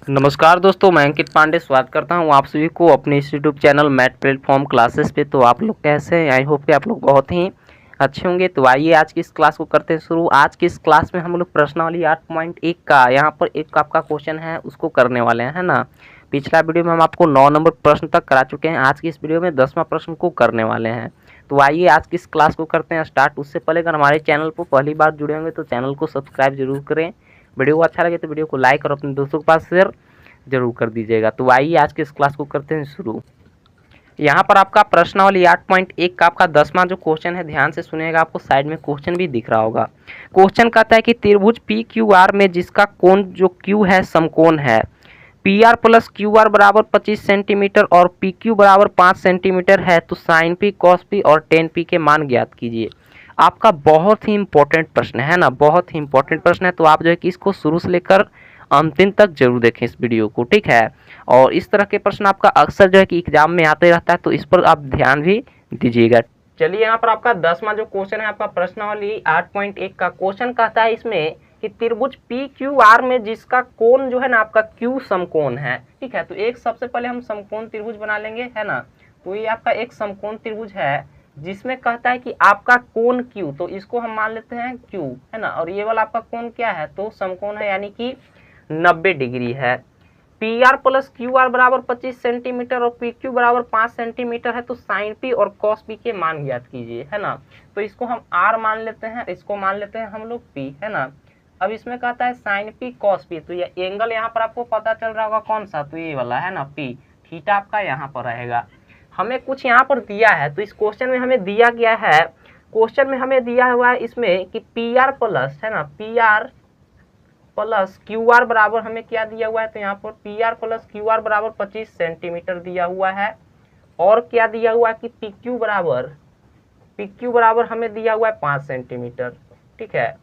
नमस्कार दोस्तों, मैं अंकित पांडे स्वागत करता हूं आप सभी को अपने इस YouTube channel math platform classes पे। तो आप लोग कैसे हैं? आई होप कि आप लोग बहुत ही अच्छे होंगे। तो आइए आज की इस क्लास को करते हैं शुरू। आज की इस क्लास में हम लोग प्रश्नावली 8.1 का यहाँ पर एक आपका क्वेश्चन है उसको करने वाले हैं, है ना। पिछला वीडियो में हम आपको 9 नंबर प्रश्न तक करा चुके हैं। आज की इस वीडियो में 10वां प्रश्न को करने वाले हैं। तो आइए आज की इस क्लास को करते हैं स्टार्ट। उससे पहले अगर हमारे चैनल पर पहली बार जुड़े होंगे तो चैनल को सब्सक्राइब जरूर करें। वीडियो को अच्छा लगे तो वीडियो को लाइक और अपने दोस्तों के पास शेयर जरूर कर दीजिएगा। तो आइए आज के इस क्लास को करते हैं शुरू। यहाँ पर आपका प्रश्नावली 8.1 का आपका 10वां जो क्वेश्चन है, ध्यान से सुनिएगा, आपको साइड में क्वेश्चन भी दिख रहा होगा। क्वेश्चन कहता है कि त्रिभुज पी क्यू आर में जिसका कोण जो क्यू है समकोण है, P R plus Q R बराबर 25 सेंटीमीटर और पी क्यू बराबर 5 सेंटीमीटर है, तो साइन पी कॉस पी और टेन पी के मान ज्ञात कीजिए। आपका बहुत ही इंपॉर्टेंट प्रश्न है ना, बहुत ही इंपॉर्टेंट प्रश्न है। तो आप जो है कि इसको शुरू से लेकर अंतिम तक जरूर देखें इस वीडियो को, ठीक है। और इस तरह के प्रश्न आपका अक्सर जो है कि एग्जाम में आते रहता है, तो इस पर आप ध्यान भी दीजिएगा। चलिए यहाँ पर आपका 10वां जो क्वेश्चन है आपका प्रश्नावली 8.1 का क्वेश्चन कहता है इसमें कि त्रिभुज पी क्यू आर में जिसका कोण जो है ना आपका क्यू समकोण है, ठीक है। तो एक सबसे पहले हम समकोण त्रिभुज बना लेंगे, है ना। तो ये आपका एक समकोण त्रिभुज है जिसमें कहता है कि आपका कोण क्यू, तो इसको हम मान लेते हैं क्यू, है ना। और ये वाला आपका कोण क्या है, तो समकोण है, यानी कि 90 डिग्री है। P R plus Q R बराबर 25 सेंटीमीटर और पी क्यू बराबर 5 सेंटीमीटर है, तो साइन पी और कॉस पी के मान ज्ञात कीजिए, है ना। तो इसको हम आर मान लेते हैं, इसको मान लेते हैं हम लोग पी, है ना। अब इसमें कहता है साइन पी कॉस पी, तो ये एंगल यहाँ पर आपको पता चल रहा होगा कौन सा, तो ये वाला है ना पी, थीटा आपका यहाँ पर रहेगा। हमें कुछ यहाँ पर दिया है, तो इस क्वेश्चन में हमें दिया गया है, क्वेश्चन में हमें दिया हुआ है इसमें कि पी आर प्लस, है ना, P R plus Q R बराबर हमें क्या दिया हुआ है, तो यहाँ पर P R plus Q R बराबर 25 सेंटीमीटर दिया हुआ है। और क्या दिया हुआ है कि पी क्यू बराबर हमें दिया हुआ है 5 सेंटीमीटर, ठीक है।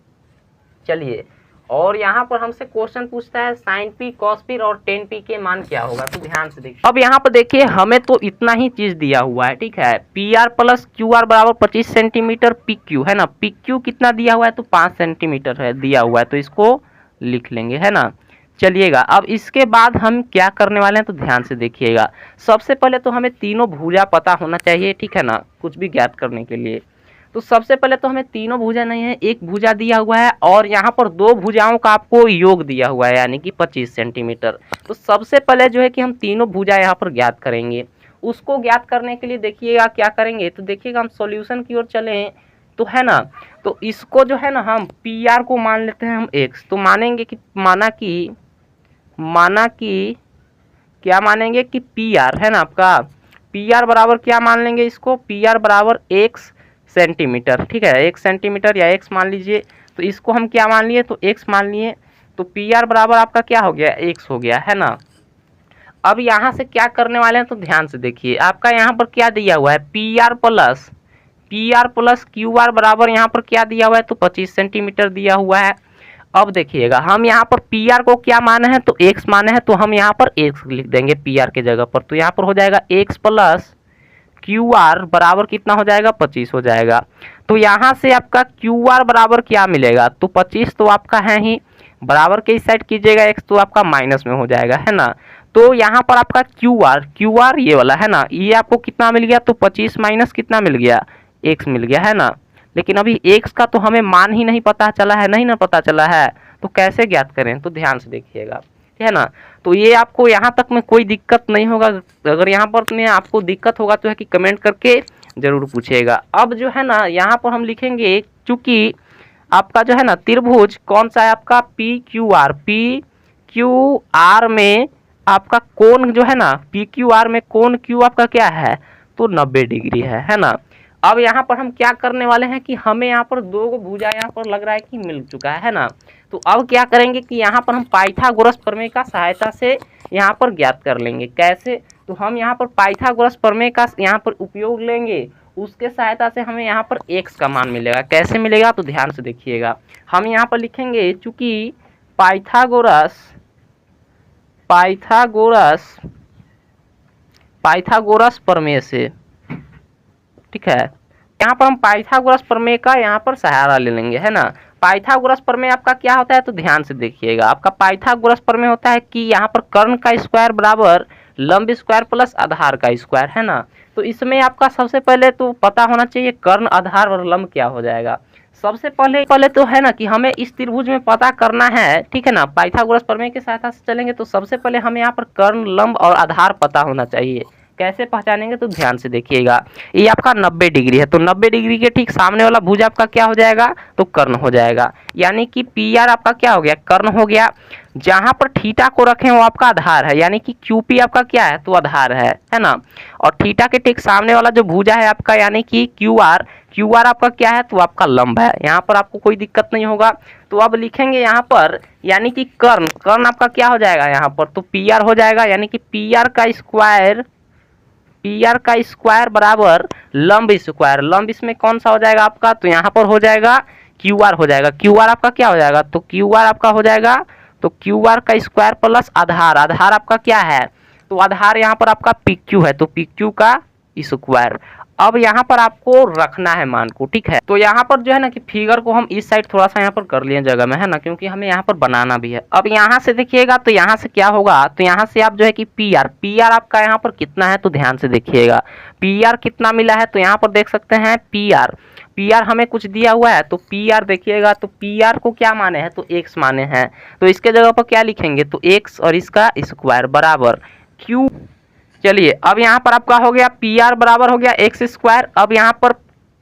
चलिए, और यहाँ पर हमसे क्वेश्चन पूछता है साइन पी कॉस पी और टेन पी के मान क्या होगा, तो ध्यान से देखिए। अब यहाँ पर देखिए हमें तो इतना ही चीज दिया हुआ है, ठीक है। P R plus Q R बराबर 25 सेंटीमीटर, पी क्यू, है ना, पी क्यू कितना दिया हुआ है, तो 5 सेंटीमीटर है दिया हुआ है, तो इसको लिख लेंगे, है ना। चलिएगा, अब इसके बाद हम क्या करने वाले हैं, तो ध्यान से देखिएगा। सबसे पहले तो हमें तीनों भुजा पता होना चाहिए, ठीक है ना, कुछ भी ज्ञात करने के लिए। तो सबसे पहले तो हमें तीनों भुजा नहीं है, एक भुजा दिया हुआ है और यहाँ पर दो भुजाओं का आपको योग दिया हुआ है, यानी कि 25 सेंटीमीटर। तो सबसे पहले जो है कि हम तीनों भुजा यहाँ पर ज्ञात करेंगे। उसको ज्ञात करने के लिए देखिएगा क्या करेंगे, तो देखिएगा हम सॉल्यूशन की ओर चलें, तो है ना। तो इसको जो है ना हम पी आर को मान लेते हैं हम एक्स, तो मानेंगे कि माना कि क्या मानेंगे कि पी आर, है ना, आपका पी आर बराबर क्या मान लेंगे, इसको पी आर बराबर एक्स सेंटीमीटर, ठीक है, 1 सेंटीमीटर या एक्स मान लीजिए। तो इसको हम क्या मान लिए, तो एक्स मान लिए। तो पी आर बराबर आपका क्या हो गया, एक्स हो गया, है ना। अब यहाँ से क्या करने वाले हैं, तो ध्यान से देखिए, आपका यहाँ पर क्या दिया हुआ है, P R plus Q R बराबर यहाँ पर क्या दिया हुआ है, तो 25 सेंटीमीटर दिया हुआ है। अब देखिएगा हम यहाँ पर पी आर को क्या माने हैं, तो एक्स माने हैं, तो हम यहाँ पर एक्स लिख देंगे पी आर के जगह पर। तो यहाँ पर हो जाएगा एक्स प्लस क्यू आर बराबर कितना हो जाएगा, 25 हो जाएगा। तो यहाँ से आपका क्यू आर बराबर क्या मिलेगा, तो 25 तो आपका है ही, बराबर के इस साइड कीजिएगा एक्स, तो आपका माइनस में हो जाएगा, है ना। तो यहाँ पर आपका क्यू आर ये वाला है ना, ये आपको कितना मिल गया, तो 25 माइनस कितना मिल गया, एक्स मिल गया, है ना। लेकिन अभी एक्स का तो हमें मान ही नहीं पता चला है, नहीं ना पता चला है, तो कैसे ज्ञात करें, तो ध्यान से देखिएगा, है ना। तो ये आपको यहाँ तक में कोई दिक्कत नहीं होगा। अगर यहाँ पर में आपको दिक्कत होगा तो है कि कमेंट करके जरूर पूछिएगा। अब जो है ना यहाँ पर हम लिखेंगे, चूंकि आपका जो है ना त्रिभुज कौन सा है, आपका पी क्यू आर में आपका कोण जो है ना, पी क्यू आर में कोण क्यू आपका क्या है, तो 90 डिग्री है ना। अब यहाँ पर हम क्या करने वाले हैं कि हमें यहाँ पर दो भुजा यहाँ पर लग रहा है कि मिल चुका है ना। तो अब क्या करेंगे कि यहाँ पर हम पाइथागोरस प्रमेय का सहायता से यहाँ पर ज्ञात कर लेंगे। कैसे, तो हम यहाँ पर पाइथागोरस प्रमेय का यहाँ पर उपयोग लेंगे, उसके सहायता से हमें यहाँ पर x का मान मिलेगा। कैसे मिलेगा, तो ध्यान से देखिएगा। हम यहाँ पर लिखेंगे, चूंकि पाइथागोरस प्रमेय से, ठीक है, यहाँ पर हम पाइथागोरस प्रमेय का यहाँ पर सहारा ले लेंगे, है ना। पाइथागोरस प्रमेय आपका क्या होता है, तो ध्यान से देखिएगा। आपका पाइथागोरस प्रमेय होता है कि यहाँ पर कर्ण का स्क्वायर बराबर लंब स्क्वायर प्लस आधार का स्क्वायर, है ना। तो इसमें आपका सबसे पहले तो पता होना चाहिए कर्ण, आधार और लंब क्या हो जाएगा। सबसे पहले तो है ना कि हमें इस त्रिभुज में पता करना है, ठीक है ना। पाइथागोरस प्रमेय की सहायता से चलेंगे तो सबसे पहले हमें यहाँ पर कर्ण, लंब और आधार पता होना चाहिए। कैसे पहचानेंगे, तो ध्यान से देखिएगा। ये आपका 90 डिग्री है, तो 90 डिग्री के ठीक सामने वाला भुज आपका क्या हो जाएगा, तो कर्ण हो जाएगा। यानी कि पी आर आपका क्या हो गया, कर्ण हो गया। जहां पर थीटा को रखें वो आपका आधार है, यानी कि क्यूपी आपका क्या है, तो आधार है ना। और थीटा के ठीक सामने वाला जो भुजा है आपका, यानी कि क्यू आर आपका क्या है, तो आपका लंब है। यहाँ पर आपको कोई दिक्कत नहीं होगा। तो अब लिखेंगे यहाँ पर, यानी कि कर्ण आपका क्या हो जाएगा यहाँ पर, तो पी आर हो जाएगा। यानी कि पी आर का स्क्वायर बराबर लंब स्क्वायर। लंब इसमें कौन सा हो जाएगा आपका, तो यहाँ पर हो जाएगा क्यू आर हो जाएगा। क्यू आर आपका क्या हो जाएगा, तो क्यू आर आपका हो जाएगा, तो क्यू आर का स्क्वायर प्लस आधार आपका क्या है, तो आधार यहाँ पर आपका पी क्यू है, तो पी क्यू का स्क्वायर। अब यहाँ पर आपको रखना है मान को, ठीक है। तो यहाँ पर जो है ना कि फिगर को हम इस साइड थोड़ा सा यहाँ पर कर लिए जगह में, है ना, क्योंकि हमें यहाँ पर बनाना भी है। अब यहाँ से देखिएगा तो यहाँ से क्या होगा, तो यहाँ से आप जो है कि पी आर आपका यहाँ पर कितना है, तो ध्यान से देखिएगा। पी आर कितना मिला है, तो यहाँ पर देख सकते हैं पी आर हमें कुछ दिया हुआ है, तो पी आर देखिएगा, तो पी आर को क्या माने हैं, तो एक्स माने हैं। तो इसके जगह पर क्या लिखेंगे, तो एक्स और इसका स्क्वायर बराबर क्यू। चलिए अब यहाँ पर आपका हो गया पी आर बराबर हो गया एक्स स्क्वायर। अब यहाँ पर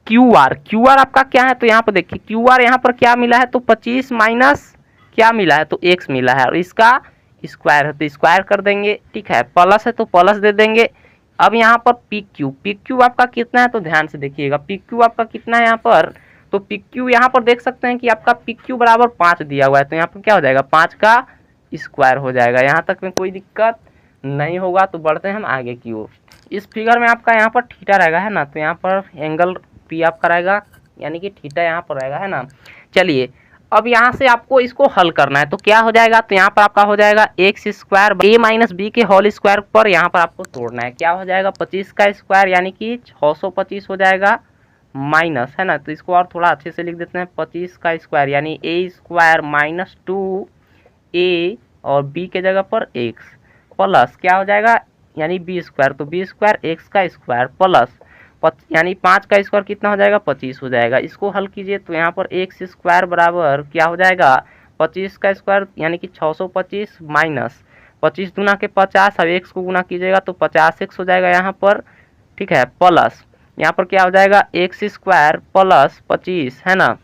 क्यू आर आपका क्या है, तो यहाँ पर देखिए क्यू आर यहाँ पर क्या मिला है, तो 25 माइनस क्या मिला है, तो एक्स मिला है, और इसका स्क्वायर है तो स्क्वायर कर देंगे, ठीक है। प्लस है तो प्लस दे देंगे। अब यहाँ पर पी क्यू आपका कितना है, तो ध्यान से देखिएगा। पी क्यू आपका कितना है यहाँ पर, तो पी क्यू यहाँ पर देख सकते हैं कि आपका पी क्यू बराबर 5 दिया हुआ है, तो यहाँ पर क्या हो जाएगा, 5 का स्क्वायर हो जाएगा। यहाँ तक में कोई दिक्कत नहीं होगा। तो बढ़ते हैं हम आगे की ओर। इस फिगर में आपका यहाँ पर थीटा रहेगा, है ना, तो यहाँ पर एंगल पी आपका रहेगा, यानी कि थीटा यहाँ पर रहेगा, है ना। चलिए अब यहाँ से आपको इसको हल करना है, तो क्या हो जाएगा, तो यहाँ पर आपका हो जाएगा एक्स स्क्वायर ए माइनस बी के होल स्क्वायर पर यहाँ पर आपको तोड़ना है। क्या हो जाएगा, 25 का स्क्वायर यानी कि 625 हो जाएगा, माइनस, है ना। तो इसको और थोड़ा अच्छे से लिख देते हैं, 25 का स्क्वायर यानी ए स्क्वायर माइनस 2 ए और बी के जगह पर एक्स प्लस क्या हो जाएगा, यानी बी स्क्वायर, तो बी स्क्वायर एक्स का स्क्वायर प्लस यानी 5 का स्क्वायर कितना हो जाएगा, 25 हो जाएगा। इसको हल कीजिए तो यहाँ पर एक्स स्क्वायर बराबर क्या हो जाएगा, 25 का स्क्वायर यानी कि 625 माइनस 25 गुना के 50, अब एक्स को गुना कीजिएगा तो 50 एक्स हो जाएगा यहाँ पर, ठीक है। प्लस यहाँ पर क्या हो जाएगा, एक्स स्क्वायर प्लस 25, है ना।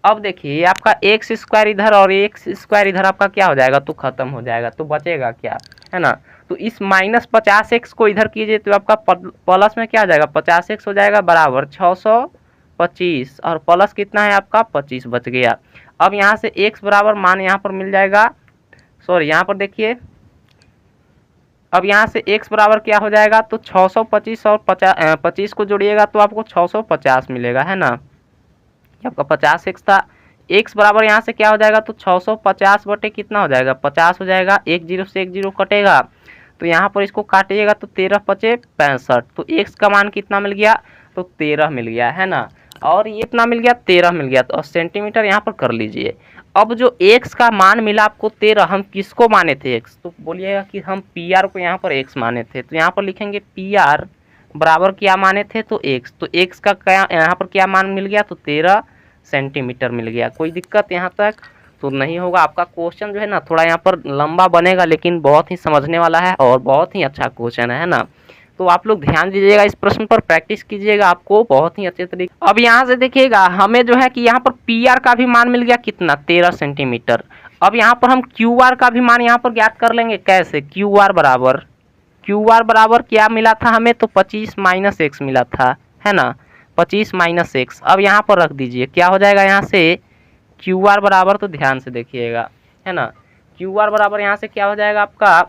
अब देखिए ये आपका एक्स स्क्वायर इधर और एक्स स्क्वायर इधर आपका क्या हो जाएगा, तो खत्म हो जाएगा, तो बचेगा क्या, है ना। तो इस माइनस 50x को इधर कीजिए तो आपका प्लस में क्या हो जाएगा, 50x हो जाएगा बराबर 625 और प्लस कितना है आपका 25 बच गया। अब यहाँ से x बराबर मान यहाँ पर मिल जाएगा, सॉरी यहाँ पर देखिए, अब यहाँ से x बराबर क्या हो जाएगा, तो 625 और 25 को जोड़िएगा तो आपको 650 मिलेगा, है ना। आपका 50x था, x बराबर यहाँ से क्या हो जाएगा, तो 650 बटे कितना हो जाएगा, 50 हो जाएगा। 1 0 से 1 0 कटेगा तो यहाँ पर इसको काटिएगा तो 13 पचे 65, तो x का मान कितना मिल गया, तो 13 मिल गया, है ना। और ये इतना मिल गया 13 मिल गया, तो सेंटीमीटर यहाँ पर कर लीजिए। अब जो x का मान मिला आपको 13, हम किसको माने थे x, तो बोलिएगा कि हम पी आर को यहाँ पर x माने थे, तो यहाँ पर लिखेंगे पी आर बराबर क्या माने थे, तो x, तो x का क्या यहाँ पर क्या मान मिल गया, तो 13 सेंटीमीटर मिल गया। कोई दिक्कत यहाँ तक तो नहीं होगा। आपका क्वेश्चन जो है ना थोड़ा यहाँ पर लंबा बनेगा, लेकिन बहुत ही समझने वाला है और बहुत ही अच्छा क्वेश्चन है ना। तो आप लोग ध्यान दीजिएगा, इस प्रश्न पर प्रैक्टिस कीजिएगा, आपको बहुत ही अच्छे तरीके। अब यहाँ से देखिएगा हमें जो है कि यहाँ पर पी आर का भी मान मिल गया कितना, 13 सेंटीमीटर। अब यहाँ पर हम क्यू आर का भी मान यहाँ पर ज्ञात कर लेंगे, कैसे, क्यू आर बराबर क्या मिला था हमें, तो 25 माइनस एक्स मिला था, है ना, 25 माइनस एक्स। अब यहाँ पर रख दीजिए, क्या हो जाएगा यहाँ से क्यू आर बराबर, तो ध्यान से देखिएगा, है ना, क्यू आर बराबर यहाँ से क्या हो जाएगा आपका,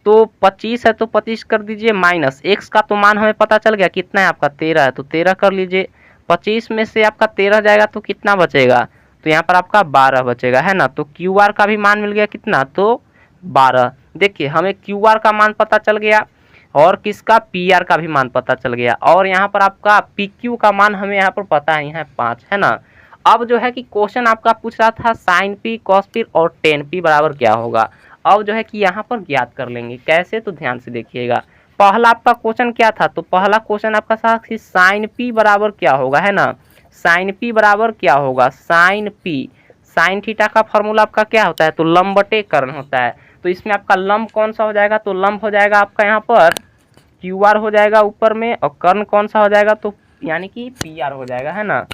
तो 25 है तो 25 कर दीजिए, माइनस एक्स का तो मान हमें पता चल गया कितना है आपका, 13 है, तो 13 कर लीजिए। 25 में से आपका 13 जाएगा तो कितना बचेगा, तो यहाँ पर आपका 12 बचेगा, है ना। तो क्यू आर का भी मान मिल गया कितना, तो 12। देखिए हमें क्यू आर का मान पता चल गया और किसका, पी आर का भी मान पता चल गया, और यहाँ पर आपका पी क्यू का मान हमें यहाँ पर पता है, यहाँ 5, है ना। अब जो है कि क्वेश्चन आपका पूछ रहा था साइन पी कॉस पी और टेन पी बराबर क्या होगा। अब जो है कि यहाँ पर ज्ञात कर लेंगे कैसे, तो ध्यान से देखिएगा। पहला आपका क्वेश्चन क्या था, तो पहला क्वेश्चन आपका था कि साइन पी बराबर क्या होगा, है ना। साइन पी बराबर क्या होगा, साइन पी, साइन थीटा का फॉर्मूला आपका क्या होता है, तो लंब बटे कर्ण होता है। तो इसमें आपका लंब कौन सा हो जाएगा, तो लंब हो जाएगा आपका यहाँ पर क्यू आर हो जाएगा ऊपर में, और कर्ण कौन सा हो जाएगा, तो यानी कि पी आर हो जाएगा, है ना।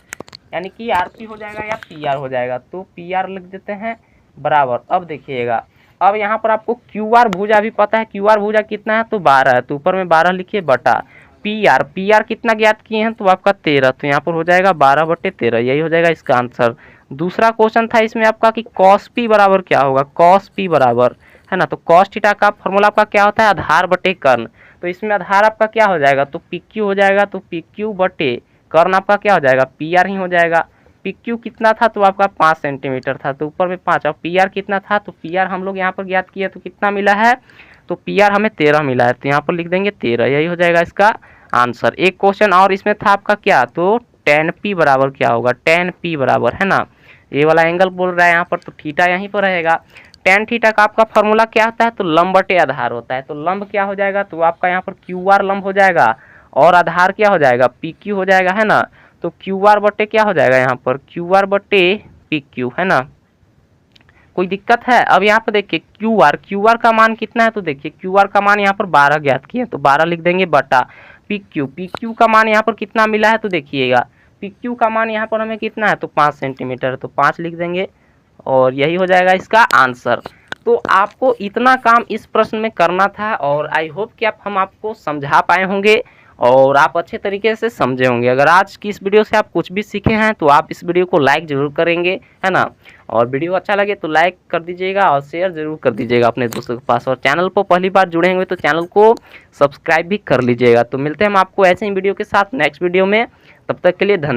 यानी कि आर पी हो जाएगा या पी आर हो जाएगा, तो पी आर लिख देते हैं बराबर। अब देखिएगा, अब यहाँ पर आपको क्यू आर भुजा भी पता है, क्यू आर भुजा कितना है, तो 12 है, तो ऊपर में 12 लिखिए बटा पी आर कितना ज्ञात किए हैं, तो आपका 13, तो यहाँ पर हो जाएगा 12/13, यही हो जाएगा इसका आंसर। दूसरा क्वेश्चन था इसमें आपका कि कॉस पी बराबर क्या होगा, कॉस पी बराबर, है ना, तो कॉस थीटा का फॉर्मूला आपका क्या होता है, आधार बटे कर्ण। तो इसमें आधार आपका क्या हो जाएगा, तो पी क्यू हो जाएगा, तो पी क्यू बटे कर्ण आपका क्या हो जाएगा, पी आर ही हो जाएगा। पी क्यू कितना था, तो आपका 5 सेंटीमीटर था, तो ऊपर में 5, और पी आर कितना था, तो पी आर हम लोग यहाँ पर ज्ञात किया, तो कितना मिला है, तो पी आर हमें 13 मिला है, तो यहाँ पर लिख देंगे 13, यही हो जाएगा इसका आंसर। एक क्वेश्चन और इसमें था आपका क्या, तो टेन पी बराबर क्या होगा, टेन पी बराबर, है ना, ये वाला एंगल बोल रहा है यहाँ पर, तो थीटा यहीं पर रहेगा। टेन थीटा का आपका फॉर्मूला क्या होता है, तो लंब बटे आधार होता है, तो लंब क्या हो जाएगा, तो आपका यहाँ पर क्यू आर लंब हो जाएगा, और आधार क्या हो जाएगा, पी क्यू हो जाएगा, है ना। तो क्यू आर बटे क्या हो जाएगा, यहाँ पर क्यू आर बटे पी क्यू, है ना। कोई दिक्कत है। अब यहाँ पर देखिए क्यू आर का मान कितना है, तो देखिए क्यू आर का मान यहाँ पर 12 ज्ञात किए, तो 12 लिख देंगे बटा पी क्यू का मान यहाँ पर कितना मिला है, तो देखिएगा पी क्यू का मान यहाँ पर हमें कितना है, तो 5 सेंटीमीटर, तो 5 लिख देंगे, और यही हो जाएगा इसका आंसर। तो आपको इतना काम इस प्रश्न में करना था, और आई होप कि हम आपको समझा पाए होंगे और आप अच्छे तरीके से समझे होंगे। अगर आज की इस वीडियो से आप कुछ भी सीखे हैं तो आप इस वीडियो को लाइक ज़रूर करेंगे, है ना। और वीडियो अच्छा लगे तो लाइक कर दीजिएगा और शेयर ज़रूर कर दीजिएगा अपने दोस्तों के पास, और चैनल पर पहली बार जुड़े होंगे तो चैनल को सब्सक्राइब भी कर लीजिएगा। तो मिलते हैं हम आपको ऐसे ही वीडियो के साथ नेक्स्ट वीडियो में, तब तक के लिए धन्यवाद।